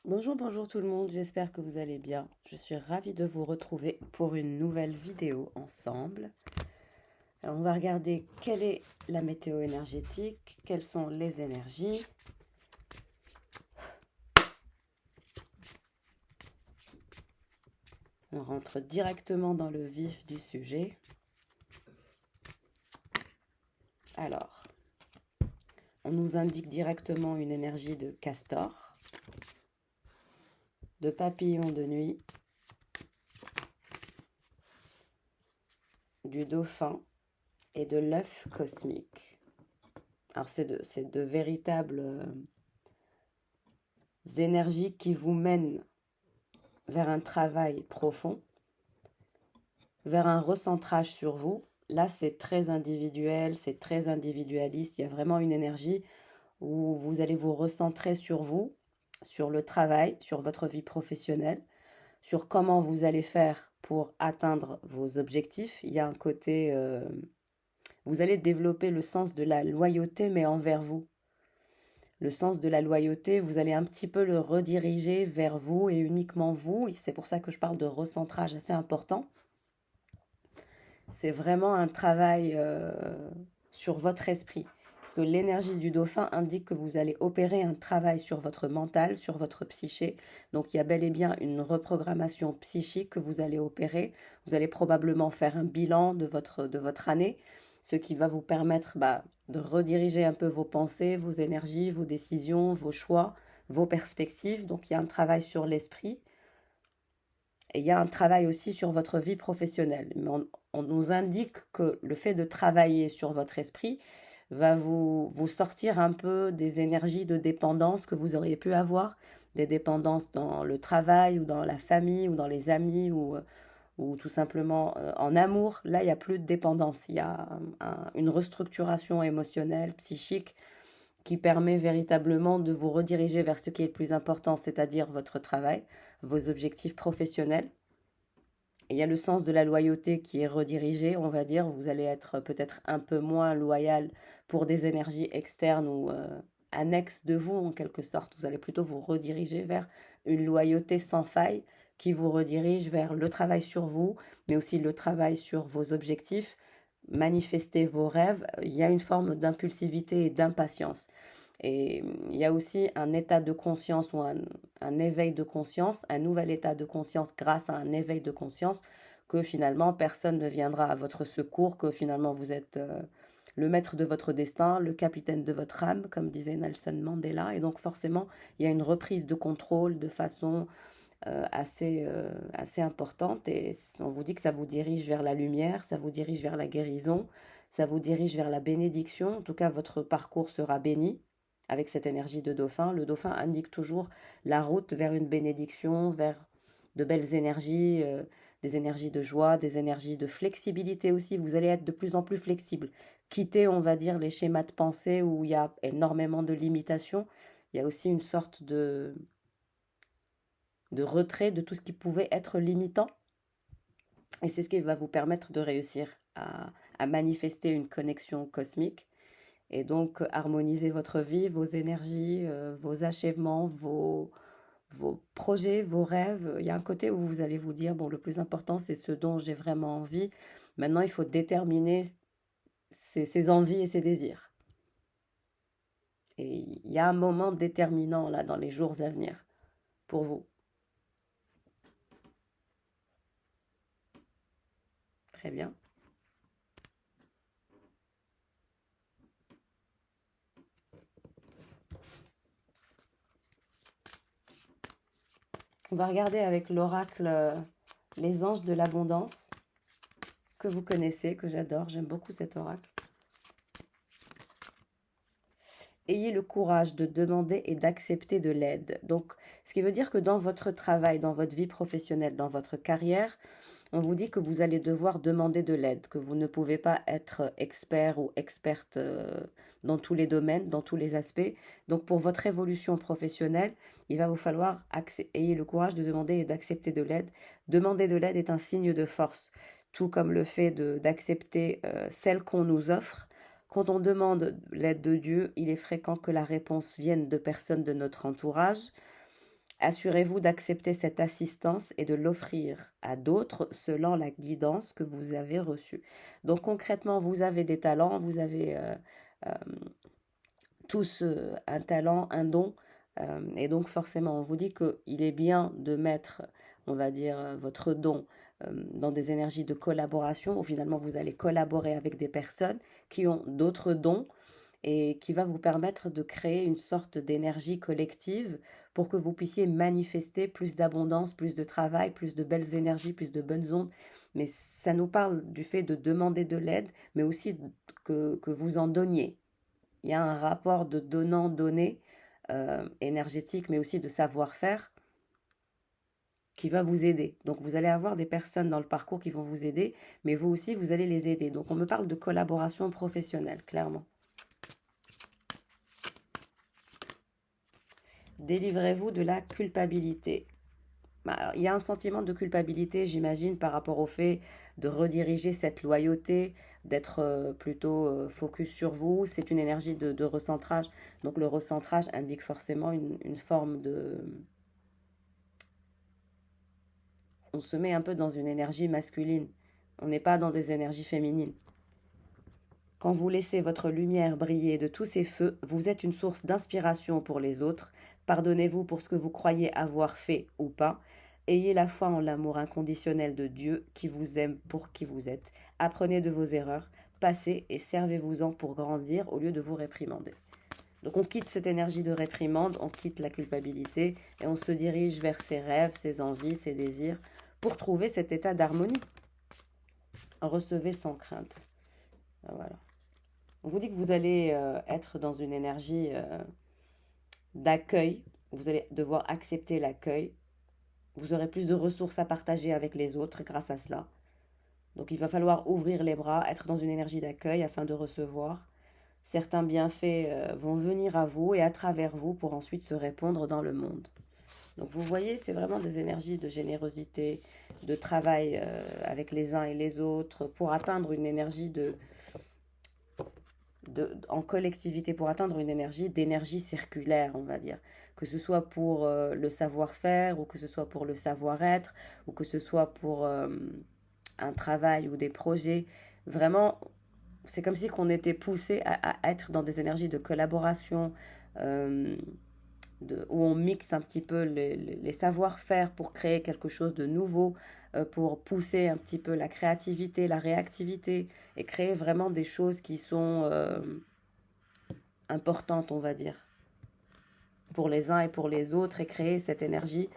Bonjour, bonjour tout le monde, j'espère que vous allez bien. Je suis ravie de vous retrouver pour une nouvelle vidéo ensemble. Alors, on va regarder quelle est la météo énergétique, quelles sont les énergies. On rentre directement dans le vif du sujet. Alors, on nous indique directement une énergie de castor, de papillon de nuit, du dauphin et de l'œuf cosmique. Alors, c'est de véritables énergies qui vous mènent vers un travail profond, vers un recentrage sur vous. Là, c'est très individuel, c'est très individualiste. Il y a vraiment une énergie où vous allez vous recentrer sur vous, sur le travail, sur votre vie professionnelle, sur comment vous allez faire pour atteindre vos objectifs. Il y a un côté, vous allez développer le sens de la loyauté, mais envers vous. Le sens de la loyauté, vous allez un petit peu le rediriger vers vous et uniquement vous. C'est pour ça que je parle de recentrage assez important. C'est vraiment un travail sur votre esprit. Parce que l'énergie du dauphin indique que vous allez opérer un travail sur votre mental, sur votre psyché. Donc il y a bel et bien une reprogrammation psychique que vous allez opérer. Vous allez probablement faire un bilan de votre année, ce qui va vous permettre de rediriger un peu vos pensées, vos énergies, vos décisions, vos choix, vos perspectives. Donc il y a un travail sur l'esprit. Et il y a un travail aussi sur votre vie professionnelle. Mais on nous indique que le fait de travailler sur votre esprit va vous sortir un peu des énergies de dépendance que vous auriez pu avoir, des dépendances dans le travail ou dans la famille ou dans les amis ou tout simplement en amour. Là, il n'y a plus de dépendance. Il y a une restructuration émotionnelle, psychique, qui permet véritablement de vous rediriger vers ce qui est le plus important, c'est-à-dire votre travail, vos objectifs professionnels. Et il y a le sens de la loyauté qui est redirigé, on va dire. Vous allez être peut-être un peu moins loyal pour des énergies externes ou annexes de vous, en quelque sorte. Vous allez plutôt vous rediriger vers une loyauté sans faille qui vous redirige vers le travail sur vous, mais aussi le travail sur vos objectifs, manifester vos rêves. Il y a une forme d'impulsivité et d'impatience. Et il y a aussi un état de conscience ou un éveil de conscience, un nouvel état de conscience grâce à un éveil de conscience, que finalement personne ne viendra à votre secours, que finalement vous êtes le maître de votre destin, le capitaine de votre âme, comme disait Nelson Mandela. Et donc forcément, il y a une reprise de contrôle de façon assez importante. Et on vous dit que ça vous dirige vers la lumière, ça vous dirige vers la guérison, ça vous dirige vers la bénédiction. En tout cas, votre parcours sera béni avec cette énergie de dauphin. Le dauphin indique toujours la route vers une bénédiction, vers de belles énergies, des énergies de joie, des énergies de flexibilité aussi. Vous allez être de plus en plus flexible. Quitter, on va dire, les schémas de pensée où il y a énormément de limitations. Il y a aussi une sorte de retrait de tout ce qui pouvait être limitant. Et c'est ce qui va vous permettre de réussir à manifester une connexion cosmique et donc harmoniser votre vie, vos énergies, vos achèvements, vos projets, vos rêves. Il y a un côté où vous allez vous dire, bon, le plus important, c'est ce dont j'ai vraiment envie. Maintenant, il faut déterminer ses envies et ses désirs. Et il y a un moment déterminant là dans les jours à venir pour vous. Très bien. On va regarder avec l'oracle les anges de l'abondance que vous connaissez, que j'adore. J'aime beaucoup cet oracle. Ayez le courage de demander et d'accepter de l'aide. Donc, ce qui veut dire que dans votre travail, dans votre vie professionnelle, dans votre carrière, on vous dit que vous allez devoir demander de l'aide, que vous ne pouvez pas être expert ou experte dans tous les domaines, dans tous les aspects. Donc, pour votre évolution professionnelle, il va vous falloir ayez le courage de demander et d'accepter de l'aide. Demander de l'aide est un signe de force, tout comme le fait d'accepter celle qu'on nous offre. Quand on demande l'aide de Dieu, il est fréquent que la réponse vienne de personnes de notre entourage. Assurez-vous d'accepter cette assistance et de l'offrir à d'autres selon la guidance que vous avez reçue. Donc concrètement, vous avez des talents, vous avez euh, tous un talent, un don, et donc forcément, on vous dit qu'il est bien de mettre, on va dire, votre don dans des énergies de collaboration, où finalement vous allez collaborer avec des personnes qui ont d'autres dons et qui va vous permettre de créer une sorte d'énergie collective pour que vous puissiez manifester plus d'abondance, plus de travail, plus de belles énergies, plus de bonnes ondes. Mais ça nous parle du fait de demander de l'aide, mais aussi que vous en donniez. Il y a un rapport de donnant-donner énergétique, mais aussi de savoir-faire qui va vous aider. Donc vous allez avoir des personnes dans le parcours qui vont vous aider, mais vous aussi, vous allez les aider. Donc on me parle de collaboration professionnelle, clairement. Délivrez-vous de la culpabilité. Alors, il y a un sentiment de culpabilité, j'imagine, par rapport au fait de rediriger cette loyauté, d'être plutôt focus sur vous. C'est une énergie de recentrage. Donc le recentrage indique forcément une forme de... On se met un peu dans une énergie masculine. On n'est pas dans des énergies féminines. Quand vous laissez votre lumière briller de tous ces feux, vous êtes une source d'inspiration pour les autres. Pardonnez-vous pour ce que vous croyez avoir fait ou pas. Ayez la foi en l'amour inconditionnel de Dieu qui vous aime pour qui vous êtes. Apprenez de vos erreurs, passez et servez-vous-en pour grandir au lieu de vous réprimander. Donc on quitte cette énergie de réprimande, on quitte la culpabilité et on se dirige vers ses rêves, ses envies, ses désirs pour trouver cet état d'harmonie. Recevez sans crainte. Voilà. On vous dit que vous allez être dans une énergie d'accueil. Vous allez devoir accepter l'accueil. Vous aurez plus de ressources à partager avec les autres grâce à cela. Donc il va falloir ouvrir les bras, être dans une énergie d'accueil afin de recevoir. Certains bienfaits vont venir à vous et à travers vous pour ensuite se répandre dans le monde. Donc vous voyez, c'est vraiment des énergies de générosité, de travail avec les uns et les autres pour atteindre une énergie en collectivité, pour atteindre une énergie d'énergie circulaire, on va dire. Que ce soit pour le savoir-faire ou que ce soit pour le savoir-être ou que ce soit pour un travail ou des projets. Vraiment, c'est comme si qu'on était poussé à être dans des énergies de collaboration, euh, où on mixe un petit peu les savoir-faire pour créer quelque chose de nouveau, pour pousser un petit peu la créativité, la réactivité, et créer vraiment des choses qui sont importantes, on va dire, pour les uns et pour les autres, et créer cette énergie.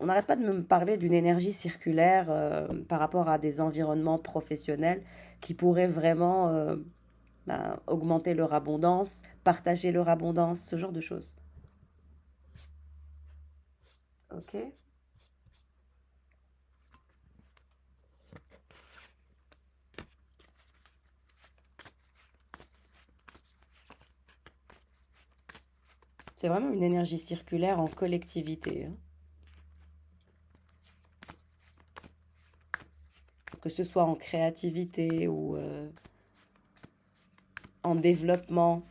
On n'arrête pas de me parler d'une énergie circulaire par rapport à des environnements professionnels qui pourraient vraiment augmenter leur abondance, partager leur abondance, ce genre de choses. Ok. C'est vraiment une énergie circulaire en collectivité, hein. Que ce soit en créativité ou en développement.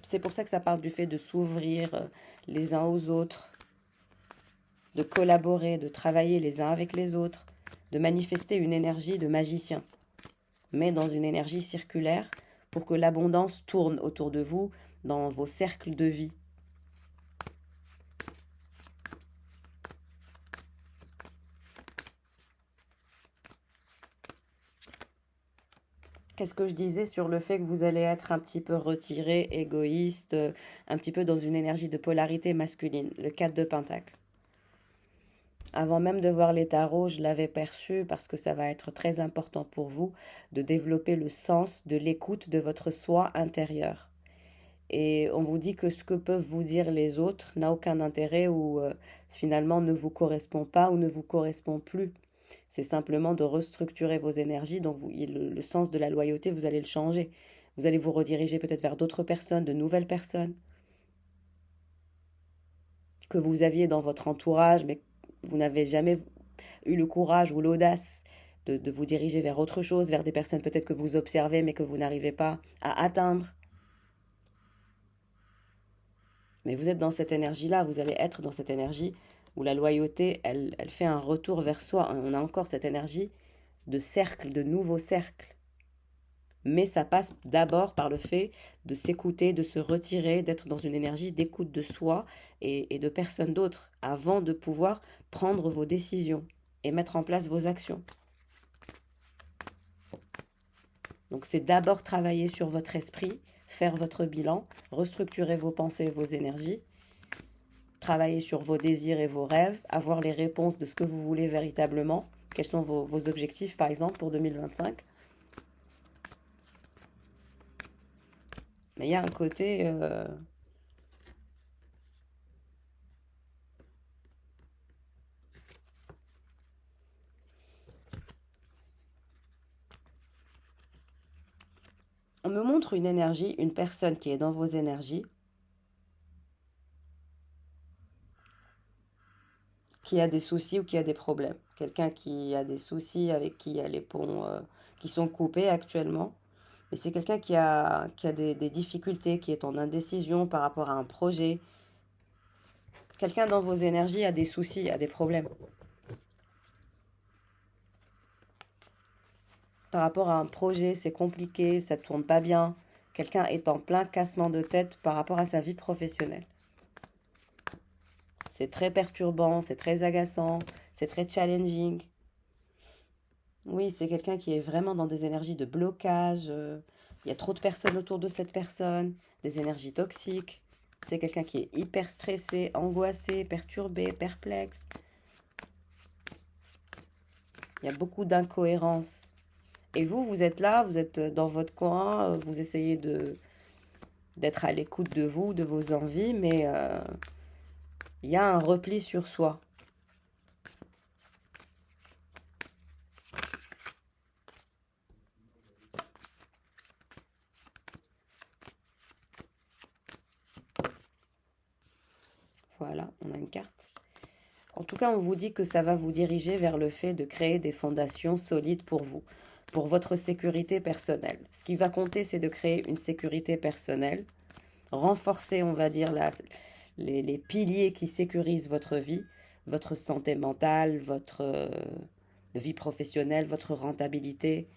C'est pour ça que ça parle du fait de s'ouvrir les uns aux autres, de collaborer, de travailler les uns avec les autres, de manifester une énergie de magicien, mais dans une énergie circulaire pour que l'abondance tourne autour de vous dans vos cercles de vie. Qu'est-ce que je disais sur le fait que vous allez être un petit peu retiré, égoïste, un petit peu dans une énergie de polarité masculine, le 4 de Pentacle. Avant même de voir les tarots, je l'avais perçu parce que ça va être très important pour vous de développer le sens de l'écoute de votre soi intérieur. Et on vous dit que ce que peuvent vous dire les autres n'a aucun intérêt ou finalement ne vous correspond pas ou ne vous correspond plus. C'est simplement de restructurer vos énergies. Donc le sens de la loyauté, vous allez le changer. Vous allez vous rediriger peut-être vers d'autres personnes, de nouvelles personnes que vous aviez dans votre entourage, mais vous n'avez jamais eu le courage ou l'audace de vous diriger vers autre chose, vers des personnes peut-être que vous observez, mais que vous n'arrivez pas à atteindre. Mais vous êtes dans cette énergie-là, vous allez être dans cette énergie où la loyauté, elle fait un retour vers soi. On a encore cette énergie de cercle, de nouveau cercle. Mais ça passe d'abord par le fait de s'écouter, de se retirer, d'être dans une énergie d'écoute de soi et de personne d'autre, avant de pouvoir prendre vos décisions et mettre en place vos actions. Donc c'est d'abord travailler sur votre esprit, faire votre bilan, restructurer vos pensées et vos énergies, travailler sur vos désirs et vos rêves, avoir les réponses de ce que vous voulez véritablement, quels sont vos objectifs par exemple pour 2025. Mais il y a un côté... On me montre une énergie, une personne qui est dans vos énergies, qui a des soucis ou qui a des problèmes. Quelqu'un qui a des soucis, avec qui il y a les ponts qui sont coupés actuellement. Mais c'est quelqu'un qui a des difficultés, qui est en indécision par rapport à un projet. Quelqu'un dans vos énergies a des soucis, a des problèmes. Par rapport à un projet, c'est compliqué, ça ne tourne pas bien. Quelqu'un est en plein cassement de tête par rapport à sa vie professionnelle. C'est très perturbant, c'est très agaçant, c'est très challenging. Oui, c'est quelqu'un qui est vraiment dans des énergies de blocage. Il y a trop de personnes autour de cette personne, des énergies toxiques. C'est quelqu'un qui est hyper stressé, angoissé, perturbé, perplexe. Il y a beaucoup d'incohérences. Et vous, vous êtes là, vous êtes dans votre coin, vous essayez d'être à l'écoute de vous, de vos envies, mais il y a un repli sur soi. Voilà, on a une carte. En tout cas, on vous dit que ça va vous diriger vers le fait de créer des fondations solides pour vous, pour votre sécurité personnelle. Ce qui va compter, c'est de créer une sécurité personnelle, renforcer, on va dire, les piliers qui sécurisent votre vie, votre santé mentale, votre vie professionnelle, votre rentabilité.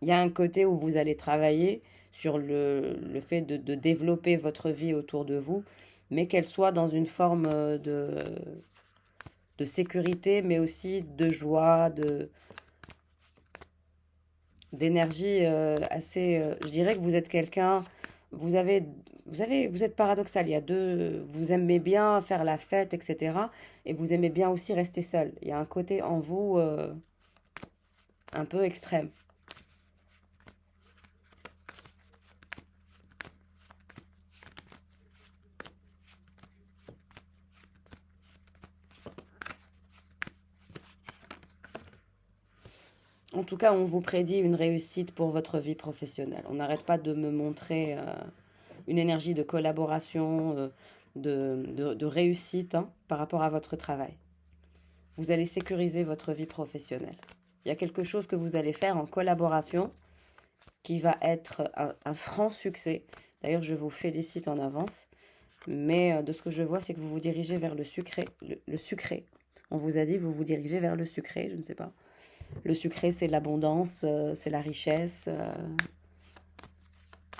Il y a un côté où vous allez travailler sur le fait de développer votre vie autour de vous, mais qu'elle soit dans une forme de sécurité, mais aussi de joie, d'énergie assez... je dirais que vous êtes quelqu'un, vous êtes paradoxal. Il y a deux, vous aimez bien faire la fête, etc. Et vous aimez bien aussi rester seul. Il y a un côté en vous un peu extrême. En tout cas, on vous prédit une réussite pour votre vie professionnelle. On n'arrête pas de me montrer une énergie de collaboration, de réussite par rapport à votre travail. Vous allez sécuriser votre vie professionnelle. Il y a quelque chose que vous allez faire en collaboration qui va être un franc succès. D'ailleurs, je vous félicite en avance. Mais de ce que je vois, c'est que vous vous dirigez vers le sucré. Le sucré. On vous a dit que vous vous dirigez vers le sucré, je ne sais pas. Le sucré, c'est l'abondance, c'est la richesse,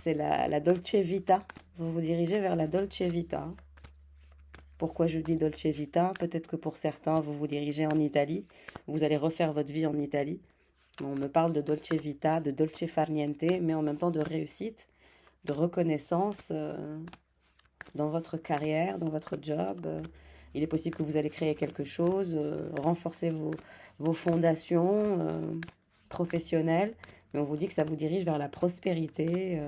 c'est la dolce vita. Vous vous dirigez vers la dolce vita. Pourquoi je dis dolce vita? Peut-être que pour certains, vous vous dirigez en Italie. Vous allez refaire votre vie en Italie. On me parle de dolce vita, de dolce far niente, mais en même temps de réussite, de reconnaissance dans votre carrière, dans votre job. Il est possible que vous allez créer quelque chose, renforcer vos fondations professionnelles, mais on vous dit que ça vous dirige vers la prospérité,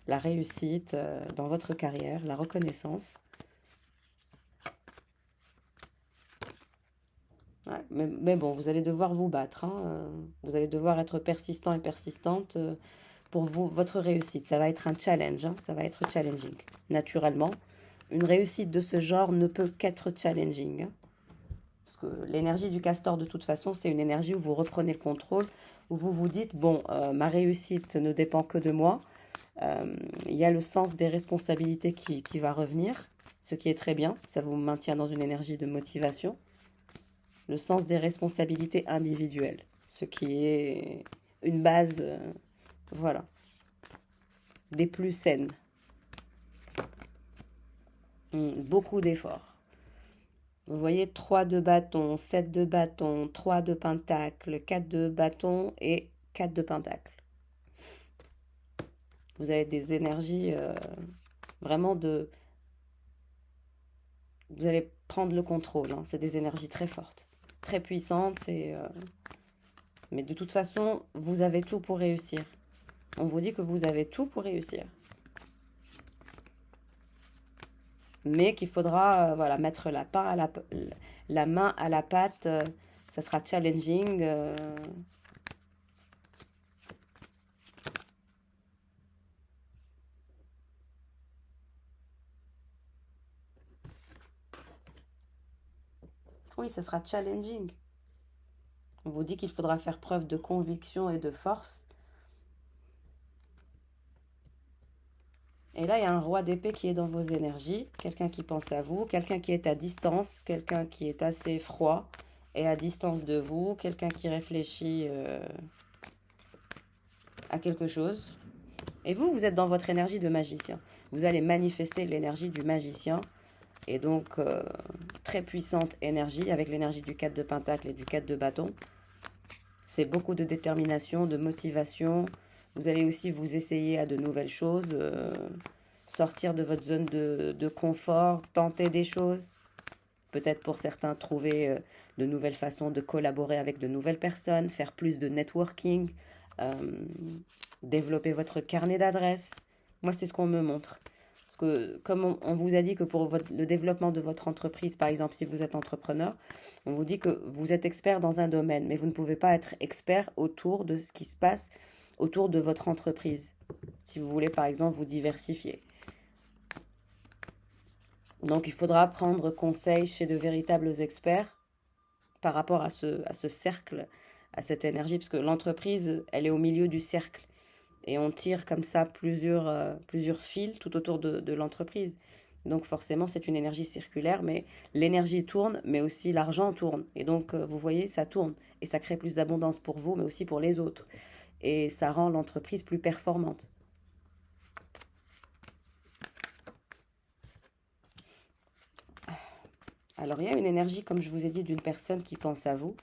la réussite dans votre carrière, la reconnaissance. Ouais, mais bon, vous allez devoir vous battre, vous allez devoir être persistant et persistante pour vous, votre réussite. Ça va être un challenge, ça va être challenging, naturellement. Une réussite de ce genre ne peut qu'être challenging. Parce que l'énergie du castor, de toute façon, c'est une énergie où vous reprenez le contrôle, où vous vous dites, bon, ma réussite ne dépend que de moi. Il y a le sens des responsabilités qui va revenir, ce qui est très bien. Ça vous maintient dans une énergie de motivation. Le sens des responsabilités individuelles, ce qui est une base, voilà, des plus saines. Beaucoup d'efforts. Vous voyez 3 de bâton, 7 de bâton, 3 de pentacle, 4 de bâton et 4 de pentacle. Vous avez des énergies vraiment de... Vous allez prendre le contrôle. Hein. C'est des énergies très fortes, très puissantes. Mais de toute façon, vous avez tout pour réussir. On vous dit que vous avez tout pour réussir. Mais qu'il faudra voilà, mettre la main à la pâte. Ça sera challenging. Oui, ça sera challenging. On vous dit qu'il faudra faire preuve de conviction et de force. Et là, il y a un roi d'épée qui est dans vos énergies, quelqu'un qui pense à vous, quelqu'un qui est à distance, quelqu'un qui est assez froid et à distance de vous, quelqu'un qui réfléchit à quelque chose. Et vous, vous êtes dans votre énergie de magicien. Vous allez manifester l'énergie du magicien. Et donc, très puissante énergie avec l'énergie du 4 de pentacle et du 4 de bâton. C'est beaucoup de détermination, de motivation. Vous allez aussi vous essayer à de nouvelles choses, sortir de votre zone de confort, tenter des choses. Peut-être pour certains, trouver de nouvelles façons de collaborer avec de nouvelles personnes, faire plus de networking, développer votre carnet d'adresses. Moi, c'est ce qu'on me montre. Parce que comme on vous a dit que pour le développement de votre entreprise, par exemple, si vous êtes entrepreneur, on vous dit que vous êtes expert dans un domaine, mais vous ne pouvez pas être expert autour de ce qui se passe autour de votre entreprise. Si vous voulez, par exemple, vous diversifier. Donc, il faudra prendre conseil chez de véritables experts par rapport à ce cercle, à cette énergie, parce que l'entreprise, elle est au milieu du cercle. Et on tire comme ça plusieurs fils tout autour de l'entreprise. Donc forcément, c'est une énergie circulaire, mais l'énergie tourne, mais aussi l'argent tourne. Et donc, vous voyez, ça tourne. Et ça crée plus d'abondance pour vous, mais aussi pour les autres. Et ça rend l'entreprise plus performante. Alors, il y a une énergie, comme je vous ai dit, d'une personne qui pense à vous.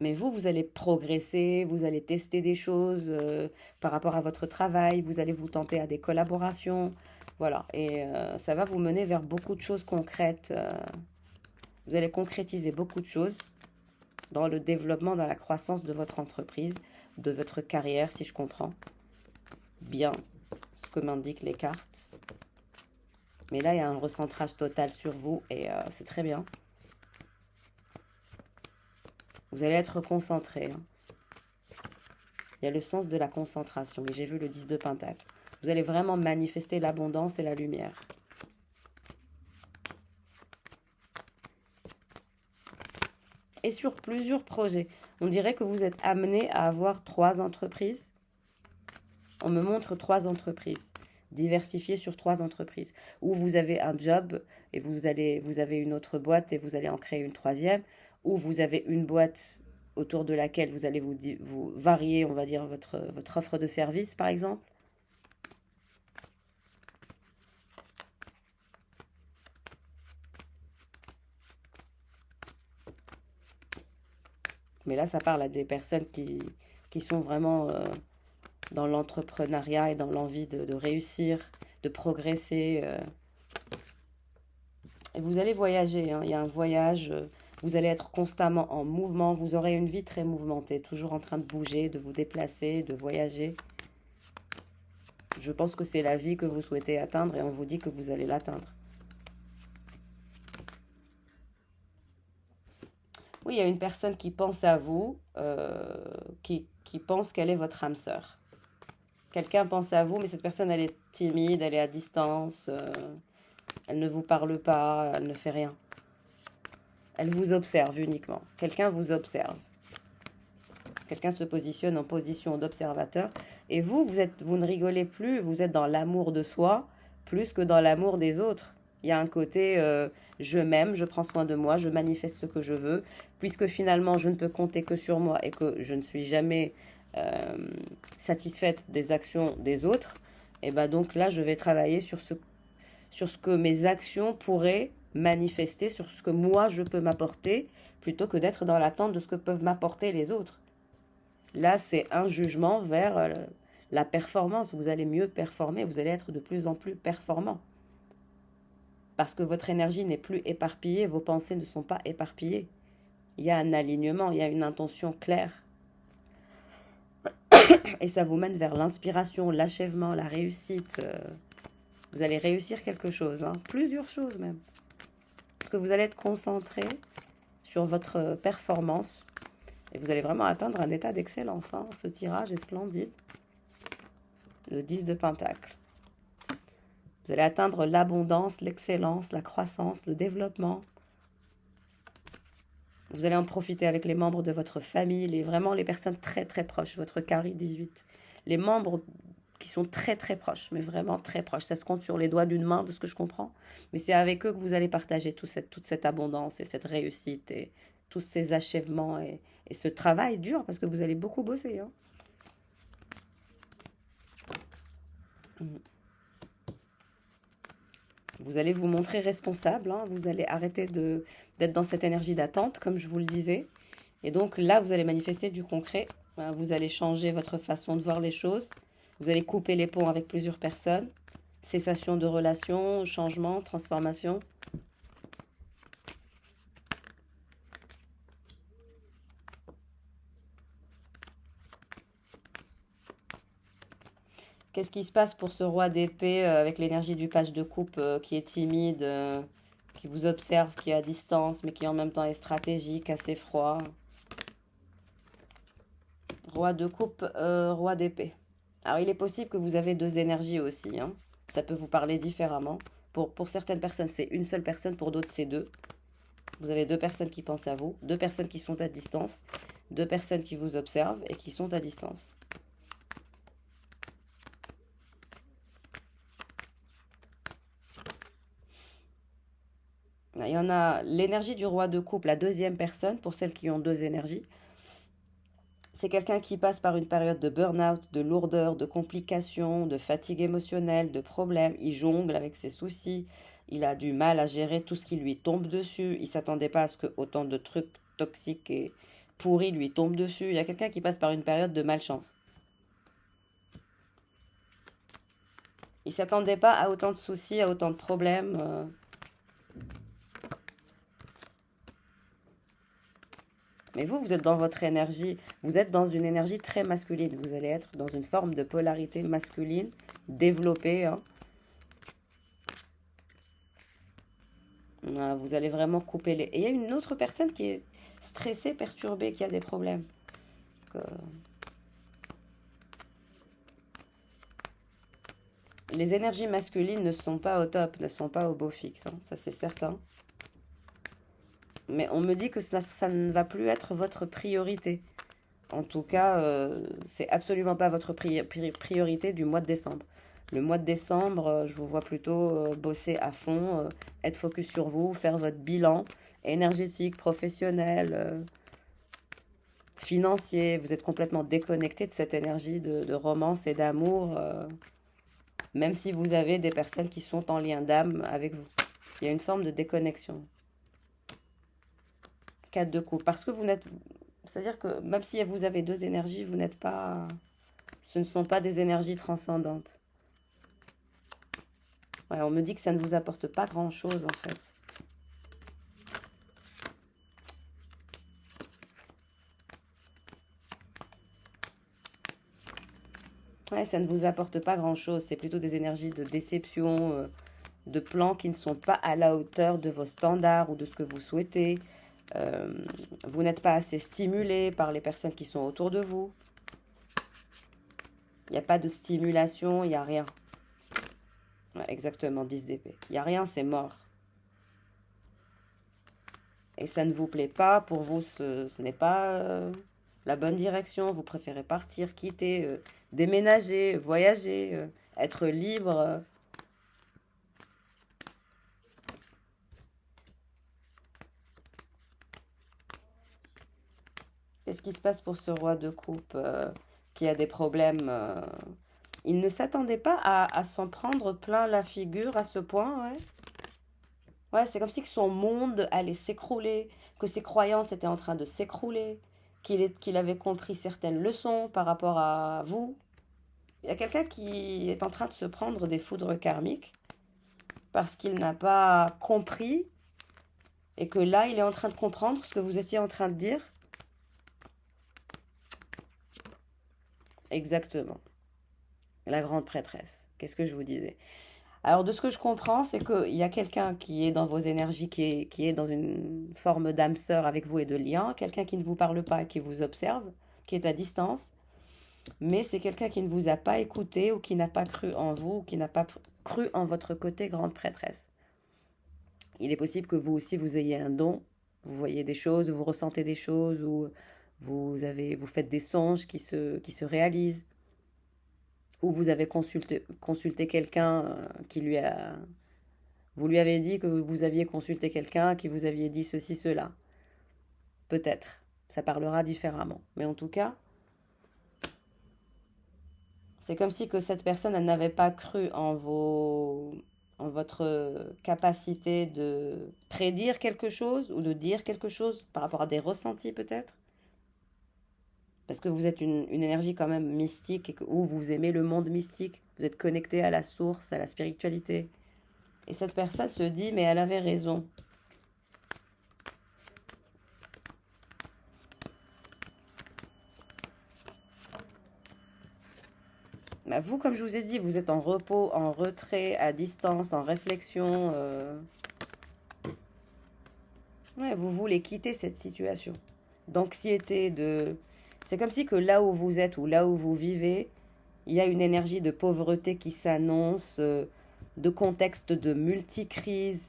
Mais vous allez progresser, vous allez tester des choses par rapport à votre travail, vous allez vous tenter à des collaborations, voilà. Et ça va vous mener vers beaucoup de choses concrètes. Vous allez concrétiser beaucoup de choses dans le développement, dans la croissance de votre entreprise, de votre carrière, si je comprends bien ce que m'indiquent les cartes. Mais là, il y a un recentrage total sur vous et c'est très bien. Vous allez être concentré. Hein. Il y a le sens de la concentration. Et j'ai vu le 10 de pentacle. Vous allez vraiment manifester l'abondance et la lumière. Et sur plusieurs projets. On dirait que vous êtes amené à avoir 3 entreprises. On me montre 3 entreprises. Diversifiées sur 3 entreprises. Ou vous avez un job et vous avez une autre boîte et vous allez en créer une troisième. Ou vous avez une boîte autour de laquelle vous allez vous varier, on va dire, votre offre de service, par exemple. Mais là, ça parle à des personnes qui sont vraiment dans l'entrepreneuriat et dans l'envie de réussir, de progresser. Et vous allez voyager, hein. Il y a un voyage, vous allez être constamment en mouvement, vous aurez une vie très mouvementée, toujours en train de bouger, de vous déplacer, de voyager. Je pense que c'est la vie que vous souhaitez atteindre et on vous dit que vous allez l'atteindre. Oui, il y a une personne qui pense à vous, qui pense qu'elle est votre âme sœur. Quelqu'un pense à vous, mais cette personne, elle est timide, elle est à distance, elle ne vous parle pas, elle ne fait rien. Elle vous observe uniquement. Quelqu'un vous observe. Quelqu'un se positionne en position d'observateur. Et vous ne rigolez plus, vous êtes dans l'amour de soi plus que dans l'amour des autres. Il y a un côté je m'aime, je prends soin de moi, je manifeste ce que je veux, puisque finalement je ne peux compter que sur moi et que je ne suis jamais euh, satisfaite des actions des autres. Et ben donc là, je vais travailler sur ce que mes actions pourraient manifester, sur ce que moi je peux m'apporter, plutôt que d'être dans l'attente de ce que peuvent m'apporter les autres. Là, c'est un jugement vers la performance. Vous allez mieux performer, vous allez être de plus en plus performant. Parce que votre énergie n'est plus éparpillée, vos pensées ne sont pas éparpillées. Il y a un alignement, il y a une intention claire. Et ça vous mène vers l'inspiration, l'achèvement, la réussite. Vous allez réussir quelque chose, hein, plusieurs choses même. Parce que vous allez être concentré sur votre performance. Et vous allez vraiment atteindre un état d'excellence. Hein. Ce tirage est splendide. Le 10 de Pentacle. Vous allez atteindre l'abondance, l'excellence, la croissance, le développement. Vous allez en profiter avec les membres de votre famille, vraiment les personnes très très proches, votre carré 18. Les membres qui sont très très proches, mais vraiment très proches. Ça se compte sur les doigts d'une main, de ce que je comprends. Mais c'est avec eux que vous allez partager toute cette abondance et cette réussite et tous ces achèvements et ce travail dur, parce que vous allez beaucoup bosser. Hein. Vous allez vous montrer responsable, hein. Vous allez arrêter d'être dans cette énergie d'attente, comme je vous le disais. Et donc là, vous allez manifester du concret. Vous allez changer votre façon de voir les choses. Vous allez couper les ponts avec plusieurs personnes. Cessation de relations, changement, transformation. Qu'est-ce qui se passe pour ce roi d'épée avec l'énergie du page de coupe qui est timide, qui vous observe, qui est à distance, mais qui en même temps est stratégique, assez froid. Roi de coupe, roi d'épée. Alors il est possible que vous avez deux énergies aussi. Hein. Ça peut vous parler différemment. Pour certaines personnes, c'est une seule personne, pour d'autres, c'est deux. Vous avez deux personnes qui pensent à vous, deux personnes qui sont à distance, deux personnes qui vous observent et qui sont à distance. Il y en a l'énergie du roi de coupe, la deuxième personne, pour celles qui ont deux énergies. C'est quelqu'un qui passe par une période de burn-out, de lourdeur, de complications, de fatigue émotionnelle, de problèmes. Il jongle avec ses soucis. Il a du mal à gérer tout ce qui lui tombe dessus. Il ne s'attendait pas à ce que autant de trucs toxiques et pourris lui tombent dessus. Il y a quelqu'un qui passe par une période de malchance. Il ne s'attendait pas à autant de soucis, à autant de problèmes. Mais vous êtes dans votre énergie, vous êtes dans une énergie très masculine. Vous allez être dans une forme de polarité masculine développée. Hein. Vous allez vraiment couper les... Et il y a une autre personne qui est stressée, perturbée, qui a des problèmes. Donc, les énergies masculines ne sont pas au top, ne sont pas au beau fixe. Hein. Ça, c'est certain. Mais on me dit que ça ne va plus être votre priorité. En tout cas, c'est absolument pas votre priorité du mois de décembre. Le mois de décembre, je vous vois plutôt bosser à fond, être focus sur vous, faire votre bilan énergétique, professionnel, financier. Vous êtes complètement déconnecté de cette énergie de romance et d'amour, même si vous avez des personnes qui sont en lien d'âme avec vous. Il y a une forme de déconnexion. 4 de coupe. Parce que vous n'êtes... C'est-à-dire que même si vous avez deux énergies, vous n'êtes pas... Ce ne sont pas des énergies transcendantes. Ouais, on me dit que ça ne vous apporte pas grand-chose, en fait. Ouais, ça ne vous apporte pas grand-chose. C'est plutôt des énergies de déception, de plans qui ne sont pas à la hauteur de vos standards ou de ce que vous souhaitez. Vous n'êtes pas assez stimulé par les personnes qui sont autour de vous. Il n'y a pas de stimulation, il n'y a rien. Ouais, exactement, 10 d'épée. Il n'y a rien, c'est mort. Et ça ne vous plaît pas, pour vous, ce n'est pas la bonne direction, vous préférez partir, quitter, déménager, voyager, être libre. Qu'est-ce qui se passe pour ce roi de coupe qui a des problèmes il ne s'attendait pas à s'en prendre plein la figure à ce point, ouais. Ouais, c'est comme si que son monde allait s'écrouler, que ses croyances étaient en train de s'écrouler, qu'il avait compris certaines leçons par rapport à vous. Il y a quelqu'un qui est en train de se prendre des foudres karmiques parce qu'il n'a pas compris et que là, il est en train de comprendre ce que vous étiez en train de dire. Exactement. La grande prêtresse. Qu'est-ce que je vous disais? Alors, de ce que je comprends, c'est qu'il y a quelqu'un qui est dans vos énergies, qui est dans une forme d'âme sœur avec vous et de lien, quelqu'un qui ne vous parle pas, qui vous observe, qui est à distance, mais c'est quelqu'un qui ne vous a pas écouté ou qui n'a pas cru en vous, ou qui n'a pas cru en votre côté grande prêtresse. Il est possible que vous aussi, vous ayez un don, vous voyez des choses, vous ressentez des choses, ou vous faites des songes qui se réalisent, ou vous avez consulté quelqu'un qui lui a vous lui avez dit que vous aviez consulté quelqu'un, qui vous aviez dit ceci, cela. Peut-être. Ça parlera différemment. Mais en tout cas, c'est comme si que cette personne, elle n'avait pas cru en votre capacité de prédire quelque chose ou de dire quelque chose par rapport à des ressentis peut-être. Parce que vous êtes une énergie quand même mystique ou vous aimez le monde mystique. Vous êtes connecté à la source, à la spiritualité. Et cette personne se dit, mais elle avait raison. Bah, vous, comme je vous ai dit, vous êtes en repos, en retrait, à distance, en réflexion. Ouais, vous voulez quitter cette situation d'anxiété, de... C'est comme si que là où vous êtes ou là où vous vivez, il y a une énergie de pauvreté qui s'annonce, de contexte de multicrise,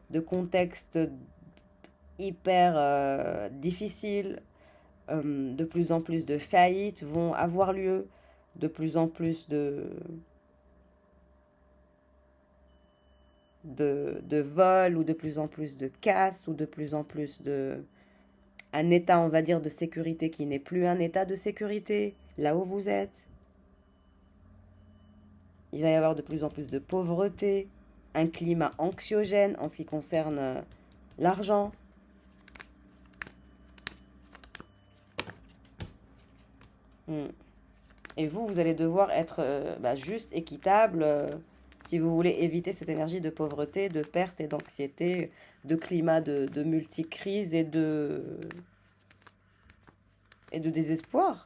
de contexte hyper difficile, de plus en plus de faillites vont avoir lieu, de plus en plus de vols ou de plus en plus de casse ou de plus en plus de un état, on va dire, de sécurité qui n'est plus un état de sécurité là où vous êtes. Il va y avoir de plus en plus de pauvreté, un climat anxiogène en ce qui concerne l'argent. Hmm. Et vous allez devoir être juste équitable si vous voulez éviter cette énergie de pauvreté, de perte et d'anxiété, de climat de multicrise et de désespoir.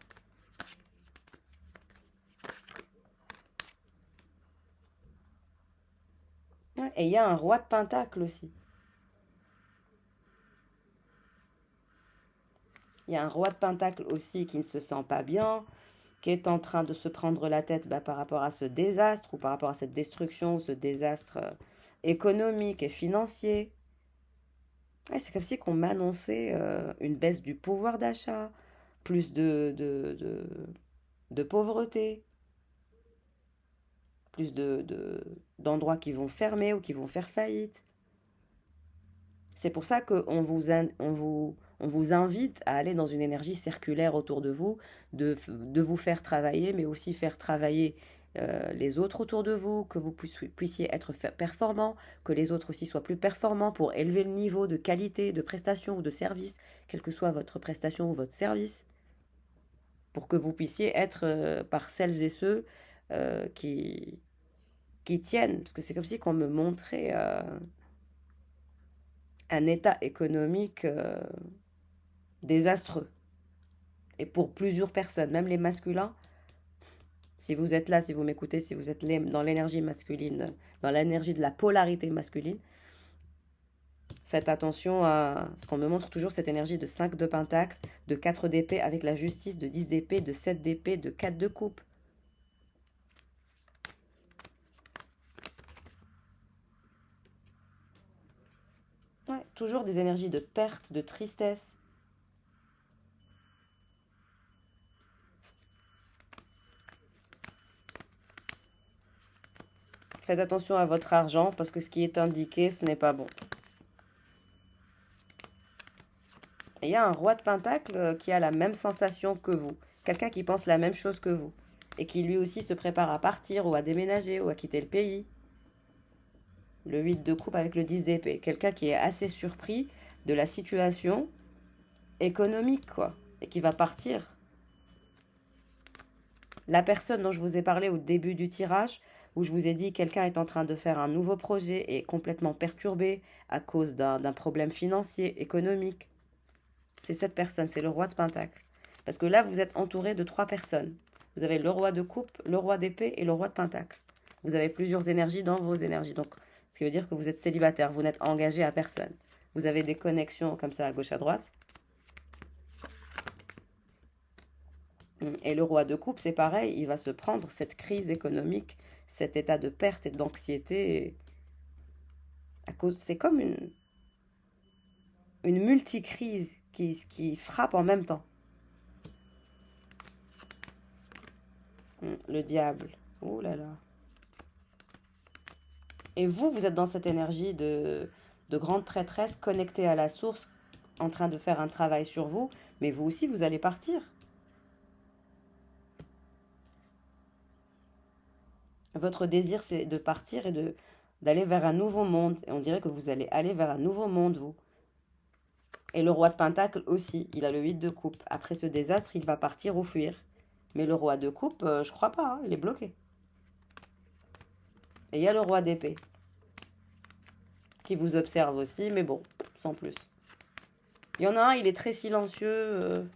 Ouais, et il y a un roi de pentacle aussi. Il y a un roi de pentacle aussi qui ne se sent pas bien, qui est en train de se prendre la tête par rapport à ce désastre ou par rapport à cette destruction ou ce désastre économique et financier. Ouais, c'est comme si qu'on m'annonçait une baisse du pouvoir d'achat, plus de pauvreté, plus d'endroits qui vont fermer ou qui vont faire faillite. C'est pour ça qu'on vous invite à aller dans une énergie circulaire autour de vous, de vous faire travailler, mais aussi faire travailler les autres autour de vous, que vous puissiez être performants, que les autres aussi soient plus performants pour élever le niveau de qualité, de prestation ou de service, quelle que soit votre prestation ou votre service, pour que vous puissiez être par celles et ceux qui tiennent. Parce que c'est comme si qu'on me montrait un état économique désastreux. Et pour plusieurs personnes, même les masculins, si vous êtes là, si vous m'écoutez, si vous êtes dans l'énergie masculine, dans l'énergie de la polarité masculine, faites attention à ce qu'on me montre toujours cette énergie de 5 de pentacle, de 4 d'épée avec la justice, de 10 d'épée, de 7 d'épée, de 4 de coupe. Ouais, toujours des énergies de perte, de tristesse. Faites attention à votre argent parce que ce qui est indiqué, ce n'est pas bon. Et il y a un roi de Pentacle qui a la même sensation que vous. Quelqu'un qui pense la même chose que vous. Et qui lui aussi se prépare à partir ou à déménager ou à quitter le pays. Le 8 de coupe avec le 10 d'épée. Quelqu'un qui est assez surpris de la situation économique, quoi. Et qui va partir. La personne dont je vous ai parlé au début du tirage, où je vous ai dit quelqu'un est en train de faire un nouveau projet et est complètement perturbé à cause d'un problème financier, économique. C'est cette personne, c'est le roi de Pentacle. Parce que là, vous êtes entouré de 3 personnes. Vous avez le roi de coupe, le roi d'épée et le roi de Pentacle. Vous avez plusieurs énergies dans vos énergies. Donc, ce qui veut dire que vous êtes célibataire, vous n'êtes engagé à personne. Vous avez des connexions comme ça à gauche à droite. Et le roi de coupe, c'est pareil, il va se prendre cette crise économique, cet état de perte et d'anxiété. C'est comme une multicrise qui frappe en même temps. Le diable. Oh là là. Et vous êtes dans cette énergie de grande prêtresse connectée à la source, en train de faire un travail sur vous, mais vous aussi, vous allez partir. Votre désir, c'est de partir et d'aller vers un nouveau monde. Et on dirait que vous allez aller vers un nouveau monde, vous. Et le roi de Pentacle aussi, il a le 8 de coupe. Après ce désastre, il va partir ou fuir. Mais le roi de coupe, je crois pas, hein, il est bloqué. Et il y a le roi d'épée, qui vous observe aussi, mais bon, sans plus. Il y en a un, il est très silencieux.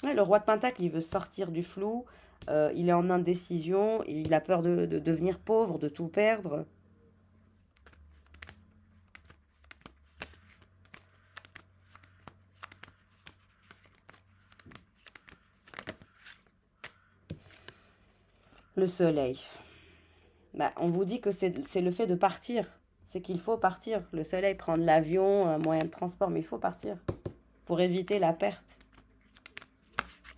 Ouais, le roi de Pentacle, il veut sortir du flou. Il est en indécision. Il a peur de devenir pauvre, de tout perdre. Le soleil. Bah, on vous dit que c'est le fait de partir. C'est qu'il faut partir. Le soleil, prendre l'avion, un moyen de transport, mais il faut partir pour éviter la perte.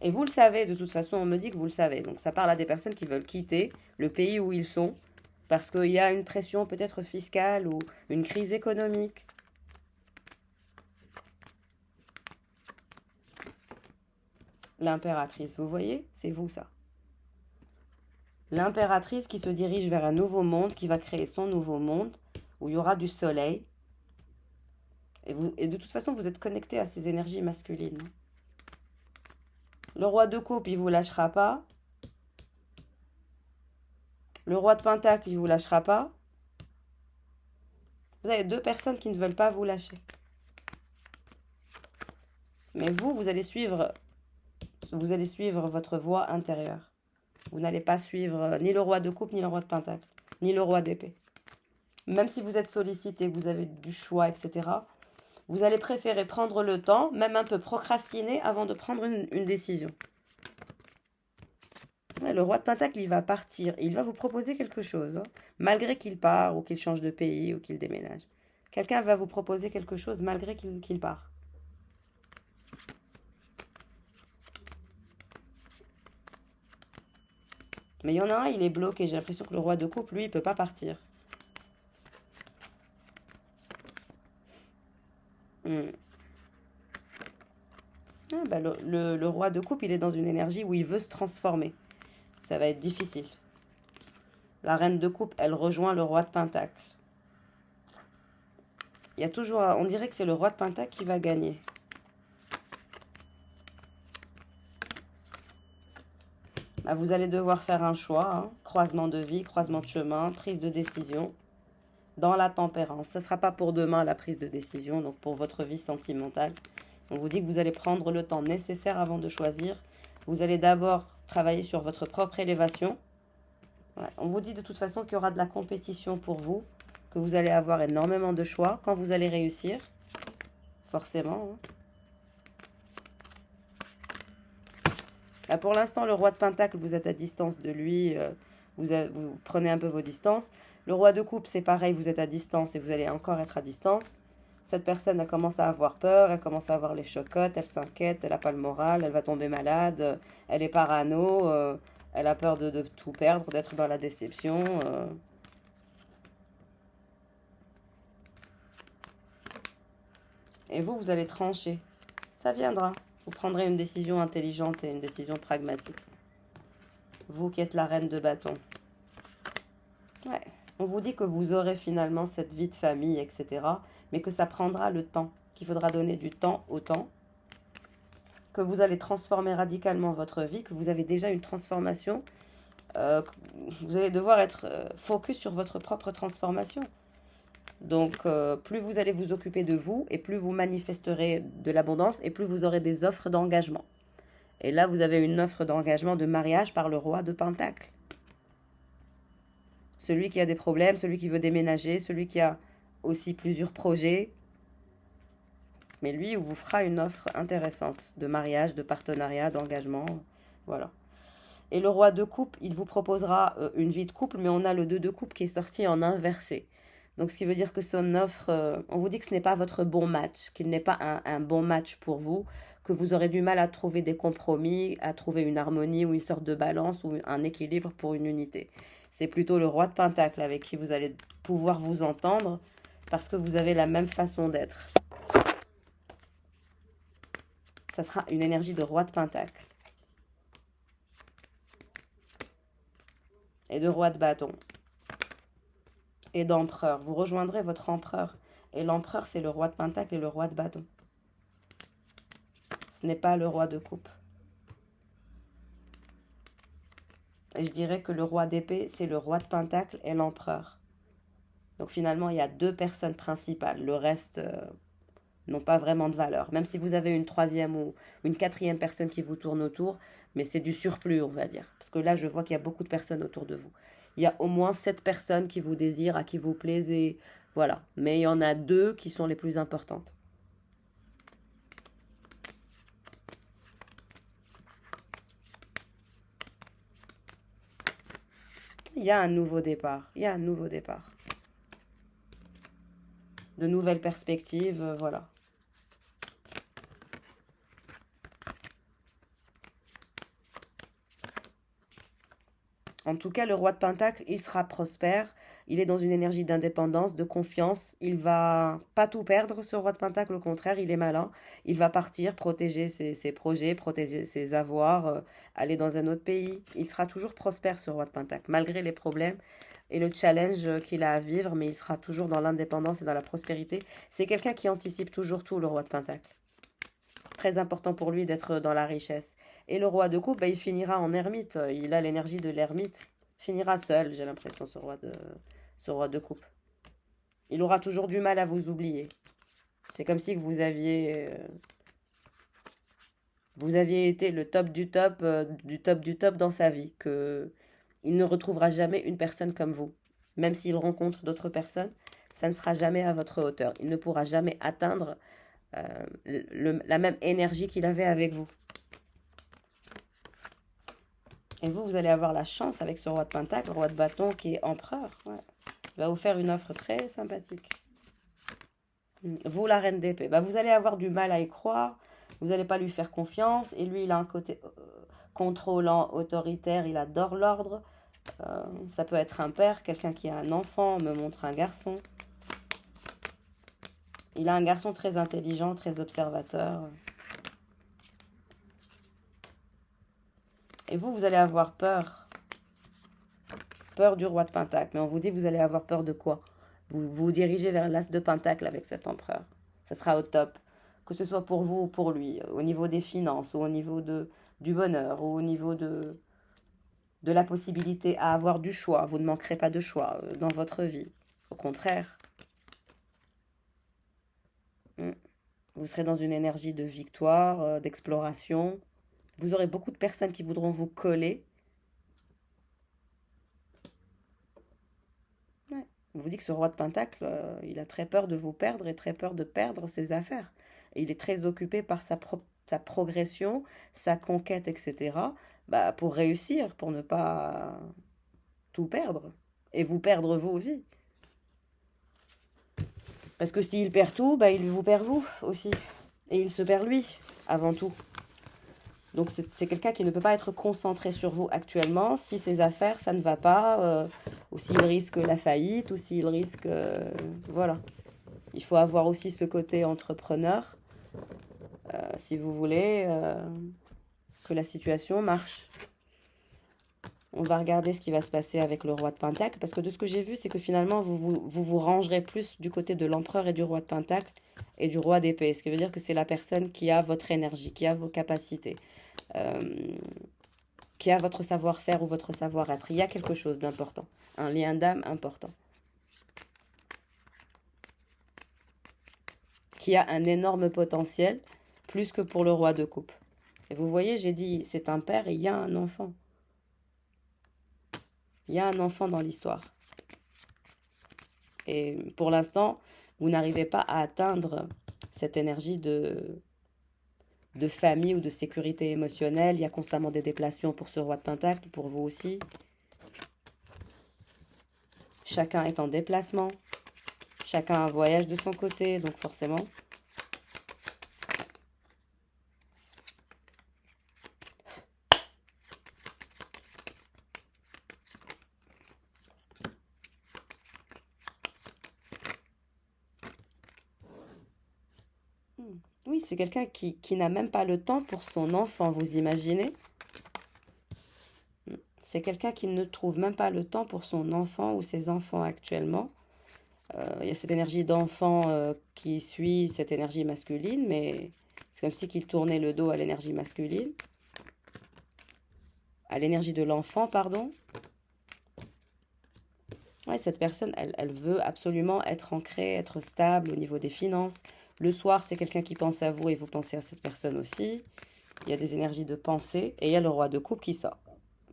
Et vous le savez, de toute façon, on me dit que vous le savez. Donc ça parle à des personnes qui veulent quitter le pays où ils sont parce qu'il y a une pression peut-être fiscale ou une crise économique. L'impératrice, vous voyez? C'est vous ça. L'impératrice qui se dirige vers un nouveau monde, qui va créer son nouveau monde, où il y aura du soleil. Et de toute façon, vous êtes connecté à ces énergies masculines. Le roi de coupe, il vous lâchera pas. Le roi de pentacle, il vous lâchera pas. Vous avez 2 personnes qui ne veulent pas vous lâcher. Mais vous allez suivre votre voie intérieure. Vous n'allez pas suivre ni le roi de coupe, ni le roi de pentacle, ni le roi d'épée. Même si vous êtes sollicité, vous avez du choix, etc., vous allez préférer prendre le temps, même un peu procrastiner, avant de prendre une décision. Ouais, le roi de Pentacle, il va partir. Il va vous proposer quelque chose, hein, malgré qu'il part, ou qu'il change de pays, ou qu'il déménage. Quelqu'un va vous proposer quelque chose malgré qu'il part. Mais il y en a un, il est bloqué. J'ai l'impression que le roi de coupe, lui, il ne peut pas partir. Ah, bah, le roi de coupe, il est dans une énergie où il veut se transformer. Ça va être difficile. La reine de coupe, elle rejoint le roi de pentacle. Il y a toujours, on dirait que c'est le roi de pentacle qui va gagner. Bah, vous allez devoir faire un choix, hein. Croisement de vie, croisement de chemin, prise de décision. Dans la tempérance. Ce ne sera pas pour demain la prise de décision, donc pour votre vie sentimentale. On vous dit que vous allez prendre le temps nécessaire avant de choisir. Vous allez d'abord travailler sur votre propre élévation. Ouais. On vous dit de toute façon qu'il y aura de la compétition pour vous, que vous allez avoir énormément de choix quand vous allez réussir. Forcément. Hein. Là, pour l'instant, le roi de Pentacle, vous êtes à distance de lui. Vous prenez un peu vos distances. Le roi de coupe, c'est pareil, vous êtes à distance et vous allez encore être à distance. Cette personne, elle commence à avoir peur, elle commence à avoir les chocottes, elle s'inquiète, elle n'a pas le moral, elle va tomber malade, elle est parano, Elle a peur de tout perdre, d'être dans la déception. Et vous, vous allez trancher. Ça viendra. Vous prendrez une décision intelligente et une décision pragmatique. Vous qui êtes la reine de bâton. Ouais. On vous dit que vous aurez finalement cette vie de famille, etc. Mais que ça prendra le temps. Qu'il faudra donner du temps au temps. Que vous allez transformer radicalement votre vie. Que vous avez déjà une transformation. Vous allez devoir être focus sur votre propre transformation. Donc, plus vous allez vous occuper de vous, et plus vous manifesterez de l'abondance, et plus vous aurez des offres d'engagement. Et là, vous avez une offre d'engagement de mariage par le roi de Pentacles. Celui qui a des problèmes, celui qui veut déménager, celui qui a aussi plusieurs projets. Mais lui, il vous fera une offre intéressante de mariage, de partenariat, d'engagement. Voilà. Et le roi de coupe, il vous proposera une vie de couple, mais on a le 2 de coupe qui est sorti en inversé. Donc, ce qui veut dire que son offre, on vous dit que ce n'est pas votre bon match, qu'il n'est pas un bon match pour vous, que vous aurez du mal à trouver des compromis, à trouver une harmonie ou une sorte de balance ou un équilibre pour une unité. C'est plutôt le roi de Pentacle avec qui vous allez pouvoir vous entendre parce que vous avez la même façon d'être. Ça sera une énergie de roi de Pentacle. Et de roi de bâton. Et d'empereur. Vous rejoindrez votre empereur. Et l'empereur, c'est le roi de Pentacle et le roi de bâton. Ce n'est pas le roi de coupe. Et je dirais que le roi d'épée, c'est le roi de Pentacle et l'empereur. Donc finalement, il y a 2 personnes principales. Le reste n'ont pas vraiment de valeur. Même si vous avez une 3e ou une 4e personne qui vous tourne autour, mais c'est du surplus, on va dire. Parce que là, je vois qu'il y a beaucoup de personnes autour de vous. Il y a au moins 7 personnes qui vous désirent, à qui vous plaisez. Voilà. Mais il y en a 2 qui sont les plus importantes. Il y a un nouveau départ. Il y a un nouveau départ. De nouvelles perspectives, voilà. En tout cas, le roi de Pentacle, il sera prospère. Il est dans une énergie d'indépendance, de confiance. Il va pas tout perdre, ce roi de Pentacle. Au contraire, il est malin. Il va partir, protéger ses projets, protéger ses avoirs, aller dans un autre pays. Il sera toujours prospère, ce roi de Pentacle, malgré les problèmes et le challenge qu'il a à vivre. Mais il sera toujours dans l'indépendance et dans la prospérité. C'est quelqu'un qui anticipe toujours tout, le roi de Pentacle. Très important pour lui d'être dans la richesse. Et le roi de coupe, il finira en ermite. Il a l'énergie de l'ermite. Finira seul, j'ai l'impression, ce roi de coupe. Il aura toujours du mal à vous oublier. C'est comme si vous aviez été le top du top, du top du top dans sa vie. Que il ne retrouvera jamais une personne comme vous. Même s'il rencontre d'autres personnes, ça ne sera jamais à votre hauteur. Il ne pourra jamais atteindre la même énergie qu'il avait avec vous. Et vous allez avoir la chance avec ce roi de Pentacle, roi de bâton qui est empereur. Ouais. Il va vous faire une offre très sympathique. Vous, la reine d'épée, vous allez avoir du mal à y croire. Vous n'allez pas lui faire confiance. Et lui, il a un côté contrôlant, autoritaire. Il adore l'ordre. Ça peut être un père, quelqu'un qui a un enfant. On me montre un garçon. Il a un garçon très intelligent, très observateur. Et vous allez avoir peur. Peur du roi de Pentacle. Mais on vous dit, vous allez avoir peur de quoi? Vous vous dirigez vers l'as de Pentacle avec cet empereur. Ça sera au top. Que ce soit pour vous ou pour lui. Au niveau des finances, ou au niveau du bonheur, ou au niveau de la possibilité à avoir du choix. Vous ne manquerez pas de choix dans votre vie. Au contraire. Vous serez dans une énergie de victoire, d'exploration. Vous aurez beaucoup de personnes qui voudront vous coller. Ouais. On vous dit que ce roi de Pentacle, il a très peur de vous perdre et très peur de perdre ses affaires. Et il est très occupé par sa progression, sa conquête, etc. Pour réussir, pour ne pas tout perdre. Et vous perdre vous aussi. Parce que s'il perd tout, il vous perd vous aussi. Et il se perd lui, avant tout. Donc c'est quelqu'un qui ne peut pas être concentré sur vous actuellement si ses affaires, ça ne va pas, ou s'il risque la faillite, ou s'il risque... voilà. Il faut avoir aussi ce côté entrepreneur, si vous voulez que la situation marche. On va regarder ce qui va se passer avec le roi de Pentacle, parce que de ce que j'ai vu, c'est que finalement, vous rangerez plus du côté de l'empereur et du roi de Pentacle et du roi d'épée. Ce qui veut dire que c'est la personne qui a votre énergie, qui a vos capacités, euh, qui a votre savoir-faire ou votre savoir-être. Il y a quelque chose d'important, un lien d'âme important, qui a un énorme potentiel, plus que pour le roi de coupe. Et vous voyez, j'ai dit, c'est un père et il y a un enfant. Il y a un enfant dans l'histoire. Et pour l'instant, vous n'arrivez pas à atteindre cette énergie de famille ou de sécurité émotionnelle. Il y a constamment des déplacements pour ce roi de Pentacle, pour vous aussi. Chacun est en déplacement. Chacun a un voyage de son côté, donc forcément. Oui, c'est quelqu'un qui n'a même pas le temps pour son enfant, vous imaginez? C'est quelqu'un qui ne trouve même pas le temps pour son enfant ou ses enfants actuellement. Il y a cette énergie d'enfant qui suit cette énergie masculine, mais c'est comme si qu'il tournait le dos à l'énergie masculine, à l'énergie de l'enfant, pardon. Ouais, cette personne, elle veut absolument être ancrée, être stable au niveau des finances. Le soir, c'est quelqu'un qui pense à vous et vous pensez à cette personne aussi. Il y a des énergies de pensée et il y a le roi de coupe qui sort.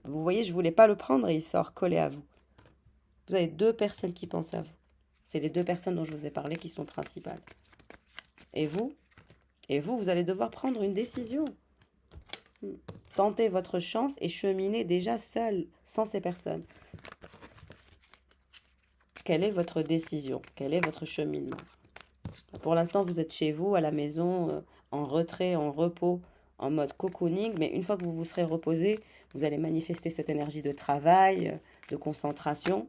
Vous voyez, je ne voulais pas le prendre et il sort collé à vous. Vous avez deux personnes qui pensent à vous. C'est les deux personnes dont je vous ai parlé qui sont principales. Et vous? Et vous, vous allez devoir prendre une décision. Tentez votre chance et cheminez déjà seul, sans ces personnes. Quelle est votre décision? Quel est votre cheminement? Pour l'instant, vous êtes chez vous, à la maison, en retrait, en repos, en mode cocooning, mais une fois que vous vous serez reposé, vous allez manifester cette énergie de travail, de concentration.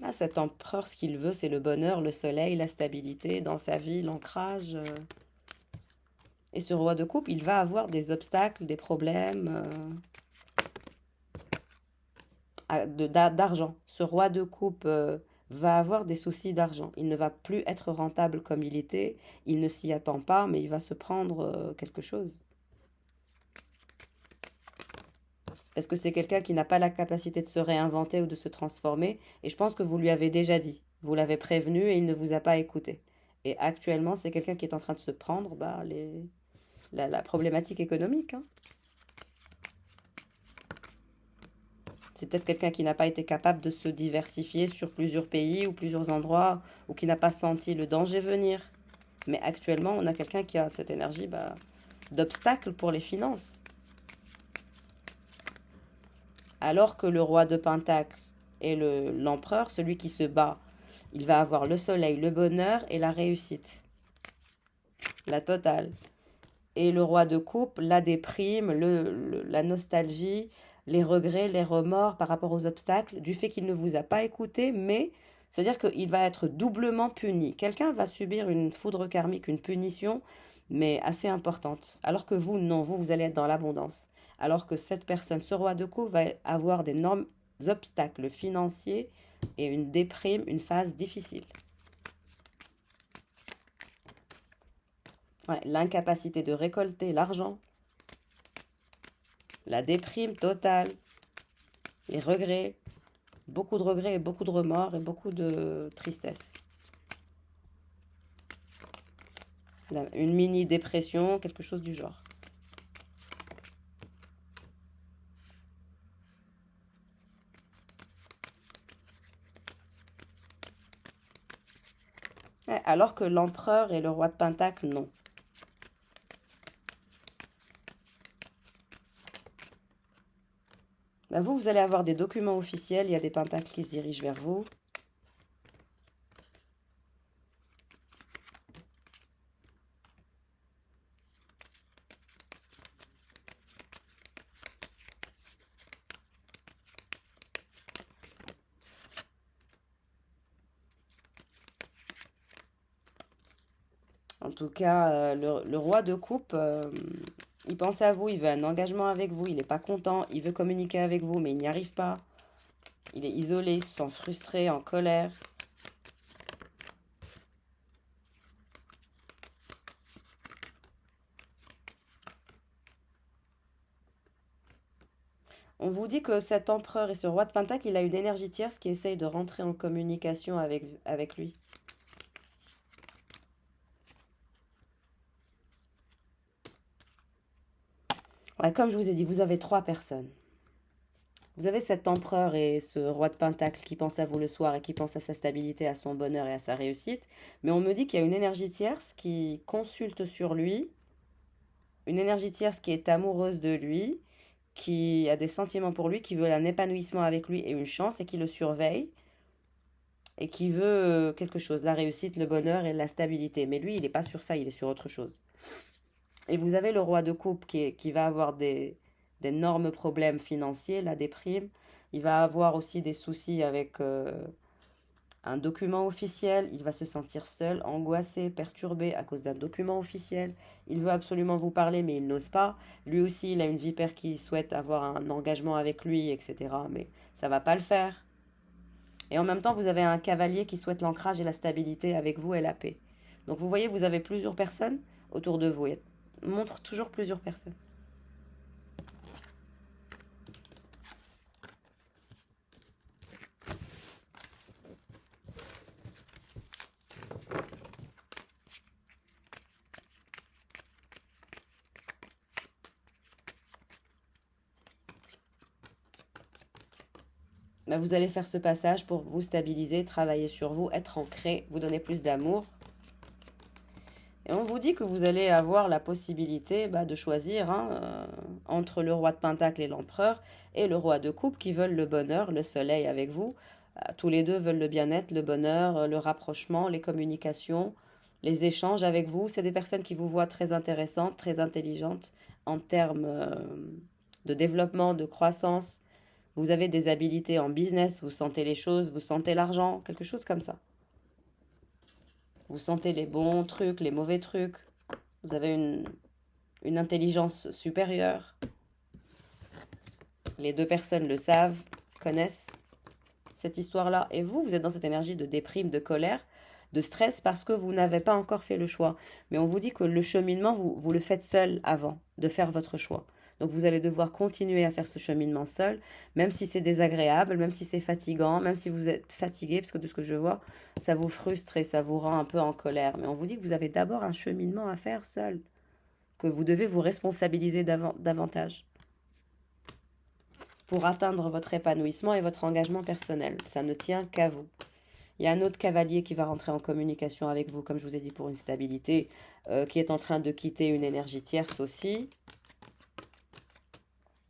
Ah, cet empereur, ce qu'il veut, c'est le bonheur, le soleil, la stabilité dans sa vie, l'ancrage. Et ce roi de coupe, il va avoir des obstacles, des problèmes d'argent. Ce roi de coupe va avoir des soucis d'argent. Il ne va plus être rentable comme il était. Il ne s'y attend pas, mais il va se prendre quelque chose. Parce que c'est quelqu'un qui n'a pas la capacité de se réinventer ou de se transformer. Et je pense que vous lui avez déjà dit. Vous l'avez prévenu et il ne vous a pas écouté. Et actuellement, c'est quelqu'un qui est en train de se prendre la problématique économique. Hein. C'est peut-être quelqu'un qui n'a pas été capable de se diversifier sur plusieurs pays ou plusieurs endroits, ou qui n'a pas senti le danger venir. Mais actuellement, on a quelqu'un qui a cette énergie d'obstacle pour les finances. Alors que le roi de Pentacle et l'empereur, celui qui se bat, il va avoir le soleil, le bonheur et la réussite. La totale. Et le roi de coupe, la déprime, la nostalgie, les regrets, les remords par rapport aux obstacles, du fait qu'il ne vous a pas écouté, mais c'est-à-dire qu'il va être doublement puni. Quelqu'un va subir une foudre karmique, une punition, mais assez importante. Alors que vous, non, vous allez être dans l'abondance. Alors que cette personne, ce roi de coupe, va avoir d'énormes obstacles financiers et une déprime, une phase difficile. Ouais, l'incapacité de récolter l'argent, la déprime totale, les regrets, beaucoup de regrets et beaucoup de remords et beaucoup de tristesse. Une mini-dépression, quelque chose du genre. Ouais, alors que l'empereur et le roi de Pentacle, non. Vous, vous allez avoir des documents officiels, il y a des pentacles qui se dirigent vers vous. En tout cas, le roi de coupe, il pense à vous, il veut un engagement avec vous, il n'est pas content, il veut communiquer avec vous, mais il n'y arrive pas. Il est isolé, il se sent frustré, en colère. On vous dit que cet empereur et ce roi de Pentacle, il a une énergie tierce qui essaye de rentrer en communication avec lui. Ouais, comme je vous ai dit, vous avez trois personnes. Vous avez cet empereur et ce roi de Pentacle qui pense à vous le soir et qui pense à sa stabilité, à son bonheur et à sa réussite. Mais on me dit qu'il y a une énergie tierce qui consulte sur lui, une énergie tierce qui est amoureuse de lui, qui a des sentiments pour lui, qui veut un épanouissement avec lui et une chance et qui le surveille et qui veut quelque chose, la réussite, le bonheur et la stabilité. Mais lui, il n'est pas sur ça, il est sur autre chose. Et vous avez le roi de coupe qui va avoir d'énormes problèmes financiers, la déprime. Il va avoir aussi des soucis avec un document officiel. Il va se sentir seul, angoissé, perturbé à cause d'un document officiel. Il veut absolument vous parler, mais il n'ose pas. Lui aussi, il a une vipère qui souhaite avoir un engagement avec lui, etc. Mais ça va pas le faire. Et en même temps, vous avez un cavalier qui souhaite l'ancrage et la stabilité avec vous et la paix. Donc vous voyez, vous avez plusieurs personnes autour de vous. Il montre toujours plusieurs personnes. Bah, vous allez faire ce passage pour vous stabiliser, travailler sur vous, être ancré, vous donner plus d'amour. Et on vous dit que vous allez avoir la possibilité de choisir entre le roi de Pentacle et l'empereur et le roi de coupe qui veulent le bonheur, le soleil avec vous. Tous les deux veulent le bien-être, le bonheur, le rapprochement, les communications, les échanges avec vous. C'est des personnes qui vous voient très intéressantes, très intelligentes en termes de développement, de croissance. Vous avez des habilités en business, vous sentez les choses, vous sentez l'argent, quelque chose comme ça. Vous sentez les bons trucs, les mauvais trucs. Vous avez une intelligence supérieure. Les deux personnes le savent, connaissent cette histoire-là. Et vous, vous êtes dans cette énergie de déprime, de colère, de stress parce que vous n'avez pas encore fait le choix. Mais on vous dit que le cheminement, vous le faites seul avant de faire votre choix. Donc vous allez devoir continuer à faire ce cheminement seul, même si c'est désagréable, même si c'est fatigant, même si vous êtes fatigué, parce que de ce que je vois, ça vous frustre et ça vous rend un peu en colère. Mais on vous dit que vous avez d'abord un cheminement à faire seul, que vous devez vous responsabiliser davantage pour atteindre votre épanouissement et votre engagement personnel. Ça ne tient qu'à vous. Il y a un autre cavalier qui va rentrer en communication avec vous, comme je vous ai dit, pour une stabilité, qui est en train de quitter une énergie tierce aussi.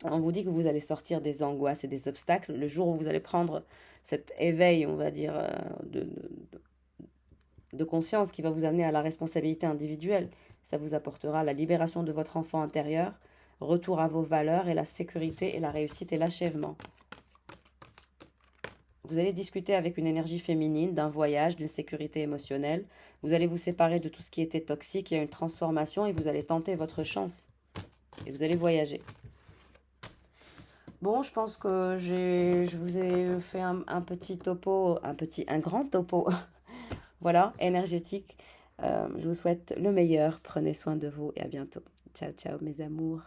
On vous dit que vous allez sortir des angoisses et des obstacles le jour où vous allez prendre cet éveil, on va dire, de conscience qui va vous amener à la responsabilité individuelle. Ça vous apportera la libération de votre enfant intérieur, retour à vos valeurs et la sécurité et la réussite et l'achèvement. Vous allez discuter avec une énergie féminine, d'un voyage, d'une sécurité émotionnelle. Vous allez vous séparer de tout ce qui était toxique. Il y a une transformation et vous allez tenter votre chance. Et vous allez voyager. Bon, je pense que je vous ai fait un petit topo, un grand topo, voilà, énergétique. Je vous souhaite le meilleur. Prenez soin de vous et à bientôt. Ciao, ciao, mes amours.